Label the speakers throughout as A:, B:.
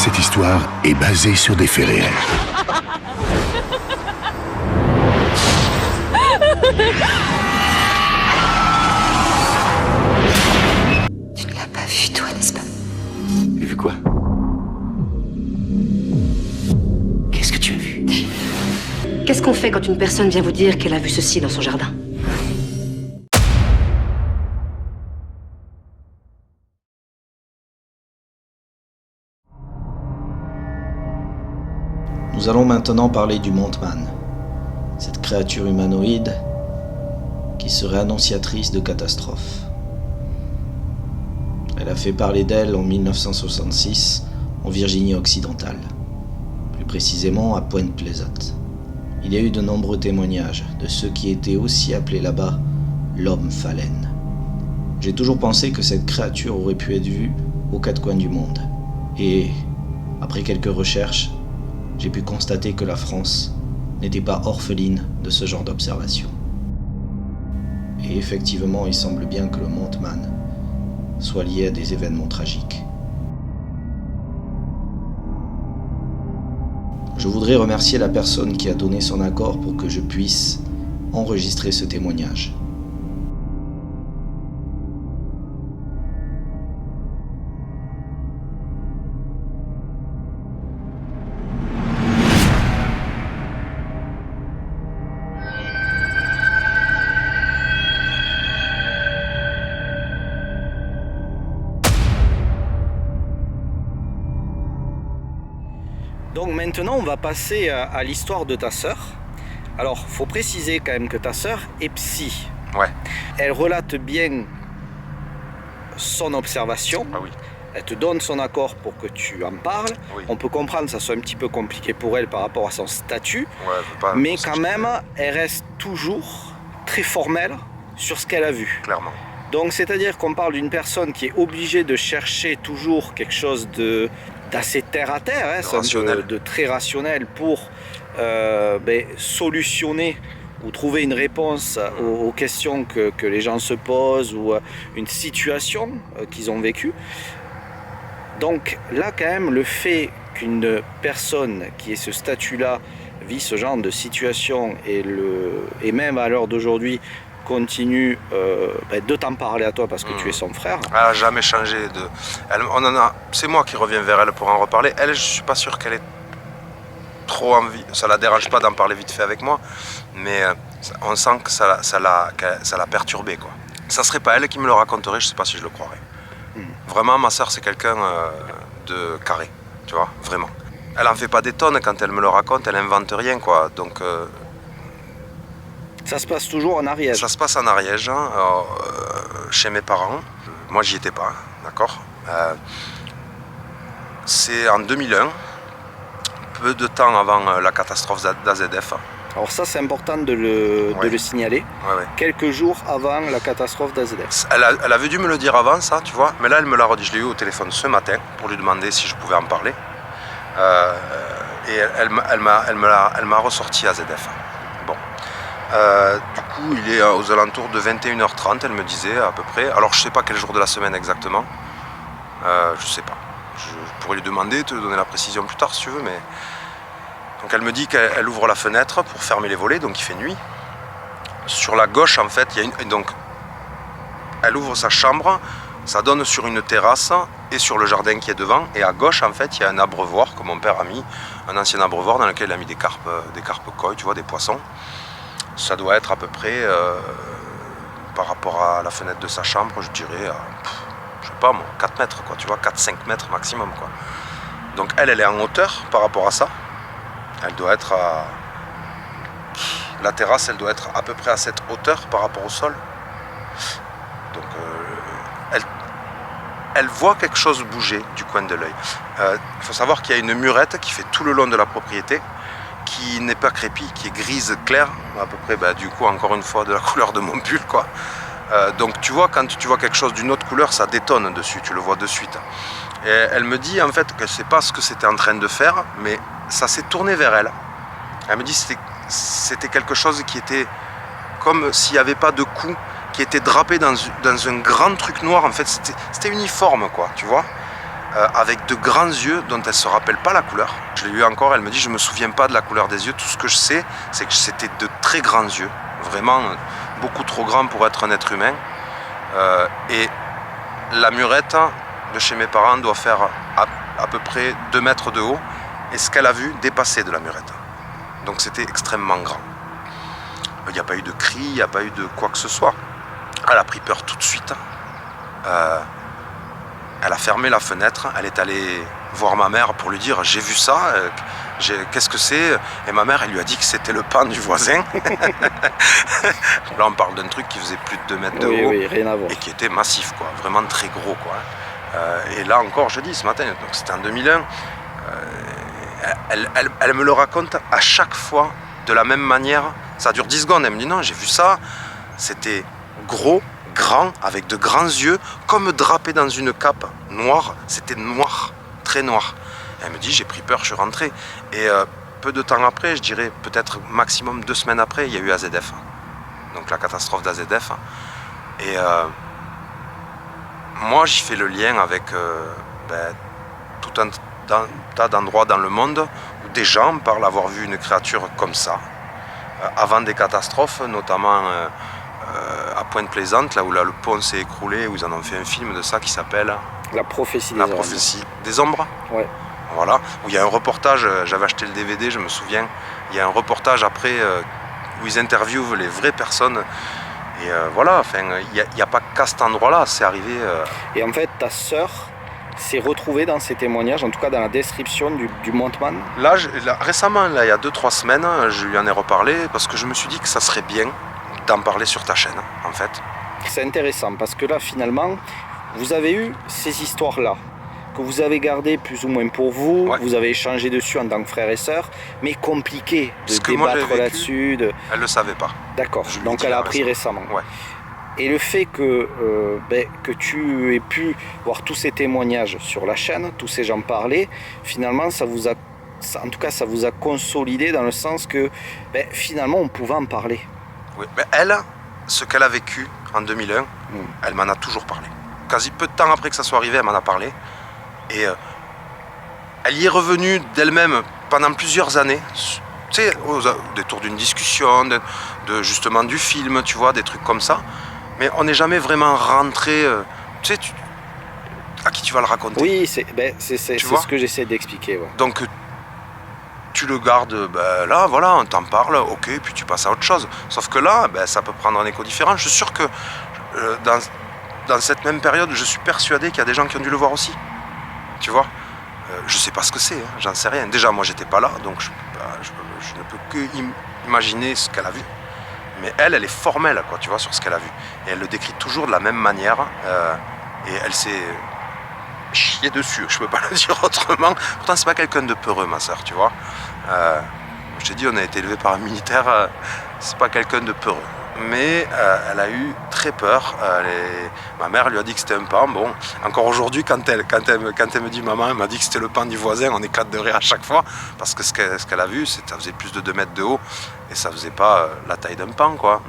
A: Cette histoire est basée sur des faits réels.
B: Tu ne l'as pas vu, toi, n'est-ce pas?
A: J'ai vu quoi? Qu'est-ce que tu as vu?
C: Qu'est-ce qu'on fait quand une personne vient vous dire qu'elle a vu ceci dans son jardin?
D: Nous allons maintenant parler du Mothman, cette créature humanoïde qui serait annonciatrice de catastrophes. Elle a fait parler d'elle en 1966 en Virginie occidentale, plus précisément à Point Pleasant. Il y a eu de nombreux témoignages de ceux qui étaient aussi appelés là-bas l'homme phalène. J'ai toujours pensé que cette créature aurait pu être vue aux quatre coins du monde. Et, après quelques recherches, j'ai pu constater que la France n'était pas orpheline de ce genre d'observation. Et effectivement, il semble bien que le Mothman soit lié à des événements tragiques. Je voudrais remercier la personne qui a donné son accord pour que je puisse enregistrer ce témoignage.
E: Donc maintenant on va passer à l'histoire de ta sœur. Alors faut préciser quand même que ta sœur est psy.
F: Ouais.
E: Elle relate bien son observation.
F: Ah oui.
E: Elle te donne son accord pour que tu en parles.
F: Oui.
E: On peut comprendre que ça soit un petit peu compliqué pour elle par rapport à son statut.
F: Ouais, elle veut pas
E: Mais
F: s'acheter,
E: quand même, elle reste toujours très formelle sur ce qu'elle a vu.
F: clairement.
E: Donc c'est-à-dire qu'on parle d'une personne qui est obligée de chercher toujours quelque chose d'assez terre à terre, hein, c'est un
F: Rationnel.
E: peu de très rationnel pour solutionner ou trouver une réponse aux questions que les gens se posent ou une situation qu'ils ont vécue. Donc là quand même le fait qu'une personne qui ait ce statut-là vit ce genre de situation et même à l'heure d'aujourd'hui continue de t'en parler à toi parce que tu es son frère.
F: Elle n'a jamais changé de. C'est moi qui reviens vers elle pour en reparler. Elle, je suis pas sûr qu'elle ait trop envie. Ça la dérange pas d'en parler vite fait avec moi, mais on sent que ça l'a perturbée, quoi. Ça serait pas elle qui me le raconterait, je sais pas si je le croirais. Vraiment, ma soeur, c'est quelqu'un de carré, tu vois, vraiment. Elle en fait pas des tonnes quand elle me le raconte, elle invente rien, quoi. Donc
E: Ça se passe toujours en Ariège.
F: ça se passe en Ariège, hein, chez mes parents. Moi, j'y étais pas, d'accord. C'est en 2001, peu de temps avant la catastrophe d'AZF.
E: Alors ça c'est important de le signaler.
F: Ouais.
E: Quelques jours avant la catastrophe d'AZF.
F: Elle avait dû me le dire avant, ça, tu vois, mais là, elle me l'a redit. Je l'ai eu au téléphone ce matin pour lui demander si je pouvais en parler. Et elle m'a ressorti AZF. Bon. Du coup, il est aux alentours de 21h30, elle me disait à peu près. Alors, je sais pas quel jour de la semaine exactement. Je sais pas. Je pourrais lui demander, te donner la précision plus tard si tu veux, mais. Donc, elle me dit qu'elle ouvre la fenêtre pour fermer les volets, donc il fait nuit. Sur la gauche, en fait, il y a donc, elle ouvre sa chambre, ça donne sur une terrasse et sur le jardin qui est devant. Et à gauche, en fait, il y a un abreuvoir que mon père a mis, un ancien abreuvoir dans lequel il a mis des carpes koi, tu vois, des poissons. Ça doit être à peu près, par rapport à la fenêtre de sa chambre, je dirais, je sais pas moi, 4 mètres, quoi, tu vois, 4-5 mètres maximum, quoi. Donc elle est en hauteur par rapport à ça. Elle doit être à... La terrasse, elle doit être à peu près à cette hauteur par rapport au sol. Donc elle voit quelque chose bouger du coin de l'œil. Il faut savoir qu'il y a une murette qui fait tout le long de la propriété, qui n'est pas crépie, qui est grise claire, à peu près, du coup, encore une fois, de la couleur de mon pull, quoi. Donc tu vois, quand tu vois quelque chose d'une autre couleur, ça détonne dessus, tu le vois de suite. Et elle me dit en fait que je ne sais pas ce que c'était en train de faire, mais ça s'est tourné vers elle. Elle me dit que c'était quelque chose qui était comme s'il n'y avait pas de cou, qui était drapé dans un grand truc noir. En fait, c'était uniforme, quoi, tu vois. avec de grands yeux dont elle ne se rappelle pas la couleur. Je l'ai eu encore, elle me dit je ne me souviens pas de la couleur des yeux, tout ce que je sais c'est que c'était de très grands yeux, vraiment beaucoup trop grands pour être un être humain. Et la murette de chez mes parents doit faire à peu près 2 mètres de haut, et ce qu'elle a vu dépassait de la murette. Donc c'était extrêmement grand. Il n'y a pas eu de cri, il n'y a pas eu de quoi que ce soit. Elle a pris peur tout de suite. Elle a fermé la fenêtre, elle est allée voir ma mère pour lui dire j'ai vu ça, qu'est-ce que c'est? Et ma mère elle lui a dit que c'était le pain du voisin. Là on parle d'un truc qui faisait plus de 2 mètres de haut,
E: oui, rien à voir.
F: et qui était massif, quoi, vraiment très gros, quoi. Et là encore je dis ce matin, donc c'était en 2001, elle me le raconte à chaque fois de la même manière. Ça dure 10 secondes, elle me dit non j'ai vu ça, c'était gros, grand, avec de grands yeux, comme drapé dans une cape noire, c'était noir, très noir. Elle me dit j'ai pris peur, je suis rentré. Et peu de temps après, je dirais peut-être maximum 2 semaines après, il y a eu AZF, donc la catastrophe d'AZF. Et moi j'y fais le lien avec tout un tas d'endroits dans le monde où des gens parlent avoir vu une créature comme ça avant des catastrophes, notamment à Pointe-Plaisante, là où le pont s'est écroulé, où ils en ont fait un film de ça qui s'appelle
E: La prophétie
F: La prophétie des ombres.
E: Ouais.
F: Voilà, où il y a un reportage, j'avais acheté le DVD, je me souviens, il y a un reportage après où ils interviewent les vraies personnes. Et voilà, enfin, il n'y a pas qu'à cet endroit-là, c'est arrivé.
E: Et en fait, ta sœur s'est retrouvée dans ces témoignages, en tout cas dans la description du Mothman.
F: Là, récemment, là, il y a 2-3 semaines, je lui en ai reparlé parce que je me suis dit que ça serait bien d'en parler sur ta chaîne, en fait.
E: C'est intéressant parce que là, finalement, vous avez eu ces histoires-là que vous avez gardées plus ou moins pour vous,
F: Ouais.
E: vous avez échangé dessus en tant que frère et sœur, mais compliqué de
F: Ce que moi, j'ai
E: débattre
F: vécu,
E: là-dessus.
F: Elle ne le savait pas.
E: D'accord,
F: Je lui
E: donc
F: dis
E: elle a
F: là,
E: appris récemment.
F: Ouais.
E: Et le fait que tu aies pu voir tous ces témoignages sur la chaîne, tous ces gens parler, finalement, ça vous a consolidé dans le sens que finalement, on pouvait en parler.
F: Oui. Mais elle, ce qu'elle a vécu en 2001, elle m'en a toujours parlé. Quasi peu de temps après que ça soit arrivé, elle m'en a parlé. Et elle y est revenue d'elle-même pendant plusieurs années. Tu sais, au détour d'une discussion, justement du film, tu vois, des trucs comme ça. Mais on n'est jamais vraiment rentré. Tu sais, à qui tu vas le raconter?
E: Oui, c'est
F: vois
E: ce que j'essaie d'expliquer. Ouais.
F: Donc tu le gardes, là, voilà, on t'en parle, ok, puis tu passes à autre chose. Sauf que là, ça peut prendre un écho différent. Je suis sûr que dans cette même période, je suis persuadé qu'il y a des gens qui ont dû le voir aussi. Tu vois, je sais pas ce que c'est, hein, j'en sais rien. Déjà, moi, j'étais pas là, donc je ne peux que imaginer ce qu'elle a vu. Mais elle est formelle, quoi, tu vois, sur ce qu'elle a vu. Et elle le décrit toujours de la même manière. Et elle s'est chiée dessus, je peux pas le dire autrement. Pourtant, c'est pas quelqu'un de peureux, ma soeur, tu vois. Je t'ai dit, on a été élevé par un militaire, c'est pas quelqu'un de peureux. Mais elle a eu très peur. Ma mère lui a dit que c'était un pan. Bon, encore aujourd'hui, quand elle me dit maman, elle m'a dit que c'était le pan du voisin, on éclate de rire à chaque fois. Parce que ce qu'elle a vu, ça faisait plus de 2 mètres de haut. Et ça faisait pas la taille d'un pan, quoi.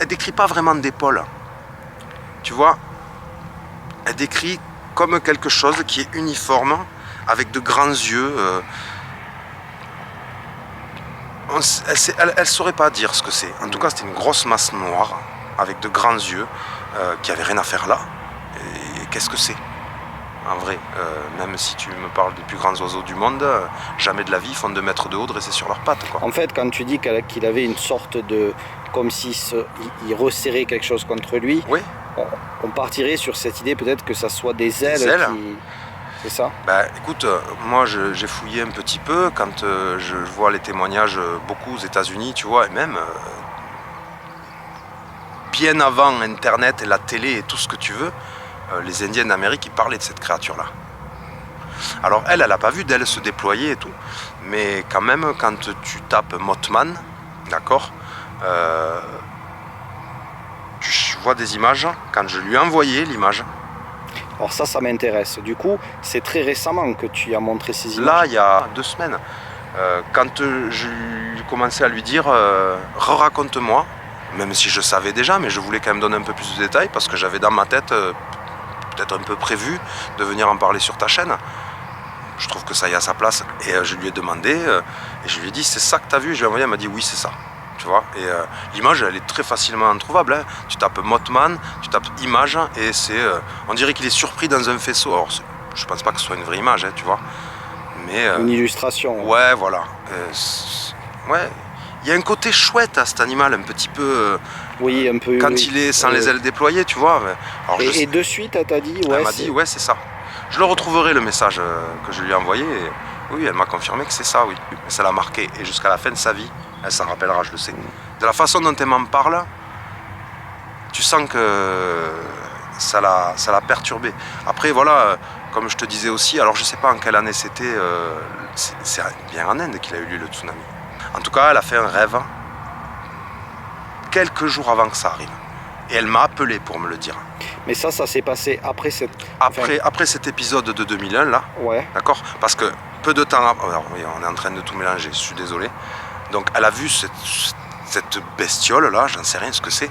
F: Elle décrit pas vraiment d'épaule. Tu vois, elle décrit comme quelque chose qui est uniforme, avec de grands yeux. Elle saurait pas dire ce que c'est. En tout cas, c'était une grosse masse noire, avec de grands yeux, qui avait rien à faire là. Et qu'est-ce que c'est? En vrai, même si tu me parles des plus grands oiseaux du monde, jamais de la vie ils font 2 mètres de haut dressés sur leurs pattes, quoi.
E: En fait, quand tu dis qu'il avait une sorte de... comme s'il il resserrait quelque chose contre lui,
F: Oui.
E: On partirait sur cette idée peut-être que ça soit des ailes,
F: Des ailes.
E: qui... C'est ça?
F: Écoute, moi j'ai fouillé un petit peu quand je vois les témoignages beaucoup aux États-Unis, tu vois, et même bien avant Internet et la télé et tout ce que tu veux, les Indiens d'Amérique, ils parlaient de cette créature-là. Alors elle n'a pas vu d'elle se déployer et tout, mais quand même, quand tu tapes Mothman, d'accord, tu vois des images, quand je lui ai envoyé l'image.
E: Alors ça m'intéresse. Du coup, c'est très récemment que tu as montré ces images.
F: Là, il y a 2 semaines, quand je commençais à lui dire raconte-moi, même si je savais déjà, mais je voulais quand même donner un peu plus de détails parce que j'avais dans ma tête peut-être un peu prévu de venir en parler sur ta chaîne. Je trouve que ça y a sa place. Et je lui ai demandé, et je lui ai dit, c'est ça que tu as vu? Je lui ai envoyé, elle m'a dit, oui, c'est ça. Tu vois, et l'image, elle est très facilement trouvable. Hein. Tu tapes Mothman, tu tapes image, et c'est, on dirait qu'il est surpris dans un faisceau. Alors, je pense pas que ce soit une vraie image, hein, tu vois. Mais,
E: une illustration.
F: Ouais, voilà. Ouais. Il y a un côté chouette à cet animal, un petit peu.
E: Oui, un peu.
F: Quand il est sans les ailes déployées, tu vois. Alors,
E: et de suite, elle t'a dit,
F: elle m'a dit, ouais, c'est ça. Je le retrouverai, le message que je lui ai envoyé. Et oui, elle m'a confirmé que c'est ça, oui. Mais ça l'a marqué. Et jusqu'à la fin de sa vie, elle s'en rappellera, je le sais. De la façon dont elle m'en parle, tu sens que ça l'a perturbé. Après, voilà, comme je te disais aussi, alors je sais pas en quelle année c'était, c'est bien en Inde qu'il a eu lieu le tsunami. En tout cas, elle a fait un rêve quelques jours avant que ça arrive. Et elle m'a appelé pour me le dire.
E: Mais ça s'est passé après cette...
F: Après cet épisode de 2001, là.
E: Ouais.
F: D'accord? Parce que peu de temps après... Alors, oui, on est en train de tout mélanger, je suis désolé. Donc, elle a vu cette bestiole-là, j'en sais rien ce que c'est.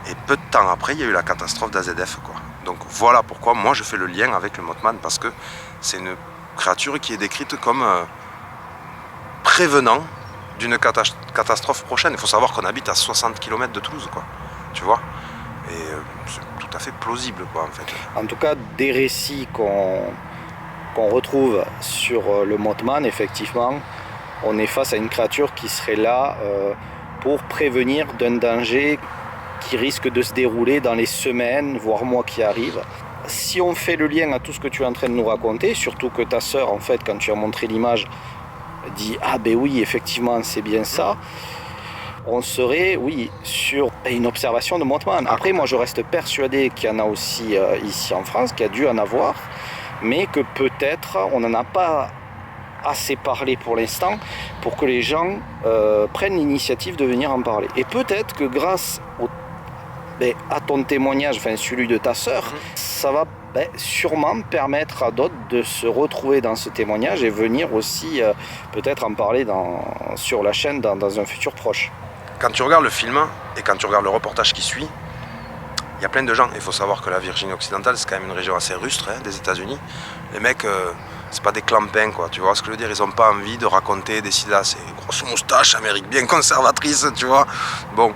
F: Et peu de temps après, il y a eu la catastrophe d'AZF, quoi. Donc, voilà pourquoi moi, je fais le lien avec le Mothman. Parce que c'est une créature qui est décrite comme prévenant d'une catastrophe prochaine. Il faut savoir qu'on habite à 60 km de Toulouse, quoi. Tu vois? Et c'est tout à fait plausible, quoi, en fait.
E: En tout cas, des récits qu'on retrouve sur le Mothman, effectivement, on est face à une créature qui serait là pour prévenir d'un danger qui risque de se dérouler dans les semaines, voire mois qui arrivent. Si on fait le lien à tout ce que tu es en train de nous raconter, surtout que ta sœur, en fait, quand tu as montré l'image, dit « Ah ben oui, effectivement, c'est bien ça », on serait, oui, sur une observation de Mothman. Après, moi, je reste persuadé qu'il y en a aussi ici en France, qu'il y a dû en avoir, mais que peut-être on n'en a pas assez parlé pour l'instant pour que les gens prennent l'initiative de venir en parler. Et peut-être que grâce à ton témoignage, enfin celui de ta sœur, ça va sûrement permettre à d'autres de se retrouver dans ce témoignage et venir aussi peut-être en parler sur la chaîne dans un futur proche.
F: Quand tu regardes le film et quand tu regardes le reportage qui suit, il y a plein de gens. Il faut savoir que la Virginie occidentale, c'est quand même une région assez rustre, hein, des États-Unis. Les mecs, c'est pas des clampins, quoi. Tu vois ce que je veux dire? Ils n'ont pas envie de raconter des sida. C'est grosse moustache, Amérique bien conservatrice, tu vois. Bon,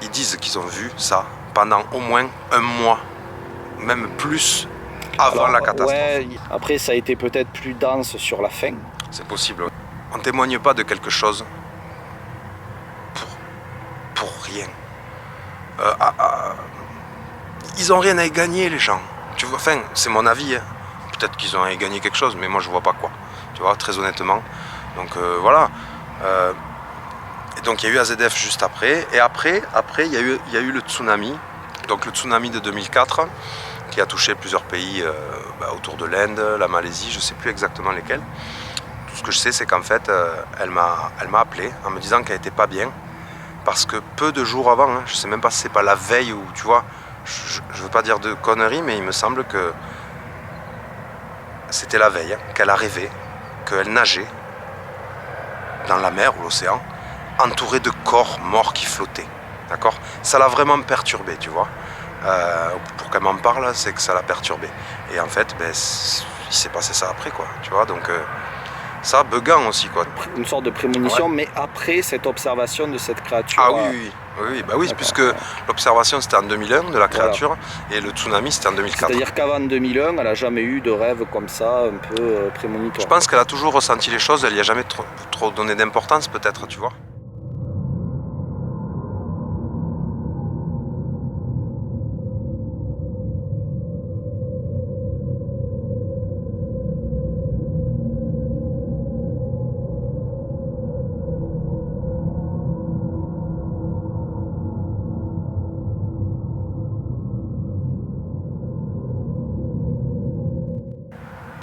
F: ils disent qu'ils ont vu ça pendant au moins un mois, même plus, avant la catastrophe.
E: Ouais, après, ça a été peut-être plus dense sur la fin.
F: C'est possible. On ne témoigne pas de quelque chose pour rien. Ils n'ont rien à y gagner, les gens. Tu vois, enfin, c'est mon avis. Hein. Peut-être qu'ils ont à y gagner quelque chose, mais moi, je vois pas quoi. Tu vois, très honnêtement. Donc, voilà. Et donc, il y a eu AZF juste après. Et après il y a eu le tsunami. Donc, le tsunami de 2004, qui a touché plusieurs pays autour de l'Inde, la Malaisie, je ne sais plus exactement lesquels. Tout ce que je sais, c'est qu'en fait, elle m'a appelé en me disant qu'elle n'était pas bien. Parce que peu de jours avant, hein, je ne sais même pas si c'est pas la veille ou tu vois, je ne veux pas dire de conneries, mais il me semble que c'était la veille, hein, qu'elle a rêvé, qu'elle nageait dans la mer ou l'océan, entourée de corps morts qui flottaient. D'accord? Ça l'a vraiment perturbée, tu vois. Pour qu'elle m'en parle, c'est que ça l'a perturbée. Et en fait, il s'est passé ça après, quoi. Tu vois, donc ça, buguant aussi, quoi.
E: Une sorte de prémonition,
F: ouais.
E: Mais après cette observation de cette créature.
F: Ah oui, puisque l'observation c'était en 2001 de la créature, voilà. Et le tsunami c'était en 2004.
E: C'est-à-dire qu'avant 2001, elle n'a jamais eu de rêve comme ça, un peu prémonitoire.
F: Je pense qu'elle a toujours ressenti les choses, elle n'y a jamais trop donné d'importance peut-être, tu vois.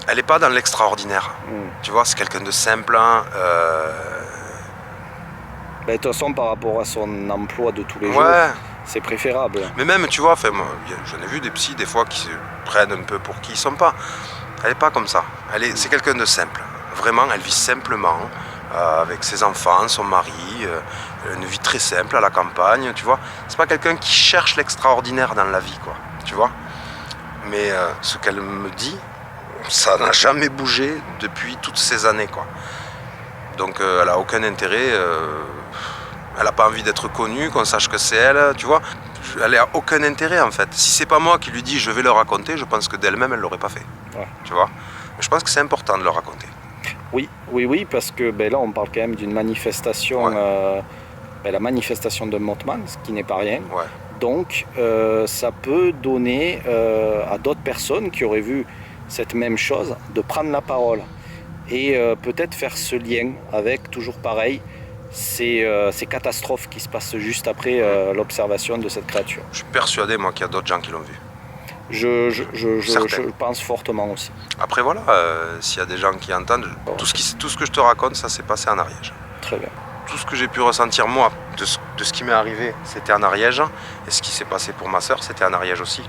F: Elle n'est pas dans l'extraordinaire. Tu vois, c'est quelqu'un de simple. Hein,
E: de toute façon, par rapport à son emploi de tous les jours, c'est préférable.
F: Mais même, tu vois, j'en ai vu des psys des fois qui se prennent un peu pour qui ils ne sont pas. Elle n'est pas comme ça. C'est quelqu'un de simple. Vraiment, elle vit simplement, avec ses enfants, son mari, une vie très simple à la campagne, tu vois. C'est pas quelqu'un qui cherche l'extraordinaire dans la vie, quoi. Tu vois. Mais ce qu'elle me dit, ça n'a jamais bougé depuis toutes ces années, quoi. Donc elle a aucun intérêt, elle n'a pas envie d'être connue, qu'on sache que c'est elle, tu vois. Elle n'a aucun intérêt en fait. Si c'est pas moi qui lui dis je vais le raconter, je pense que d'elle-même elle l'aurait pas fait.
E: Ouais.
F: Tu vois. Mais je pense que c'est important de le raconter.
E: Oui, parce que là on parle quand même d'une manifestation, la manifestation de Mothman, ce qui n'est pas rien.
F: Ouais.
E: Donc ça peut donner à d'autres personnes qui auraient vu cette même chose de prendre la parole et peut-être faire ce lien avec, toujours pareil, ces catastrophes qui se passent juste après l'observation de cette créature.
F: Je suis persuadé moi qu'il y a d'autres gens qui l'ont vu.
E: Je pense fortement aussi.
F: Après voilà, s'il y a des gens qui entendent, tout ce que je te raconte, ça s'est passé en Ariège.
E: Très bien.
F: Tout ce que j'ai pu ressentir moi de ce qui m'est arrivé, c'était en Ariège. Et ce qui s'est passé pour ma sœur, c'était en Ariège aussi.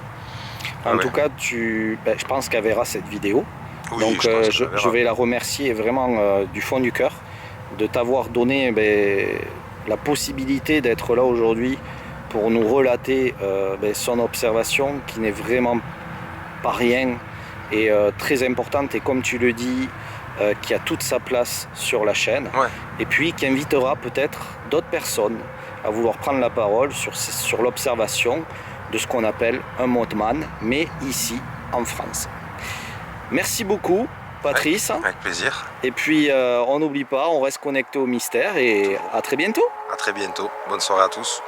E: En tout cas, je pense qu'elle verra cette vidéo.
F: Oui,
E: donc je vais la remercier vraiment du fond du cœur de t'avoir donné la possibilité d'être là aujourd'hui pour nous relater son observation qui n'est vraiment pas rien et très importante, et comme tu le dis, qui a toute sa place sur la chaîne, et puis qui invitera peut-être d'autres personnes à vouloir prendre la parole sur l'observation de ce qu'on appelle un Mothman, mais ici en France. Merci beaucoup Patrice.
F: Avec plaisir.
E: Et puis on n'oublie pas, on reste connecté au mystère, et à très bientôt.
F: À très bientôt. Bonne soirée à tous.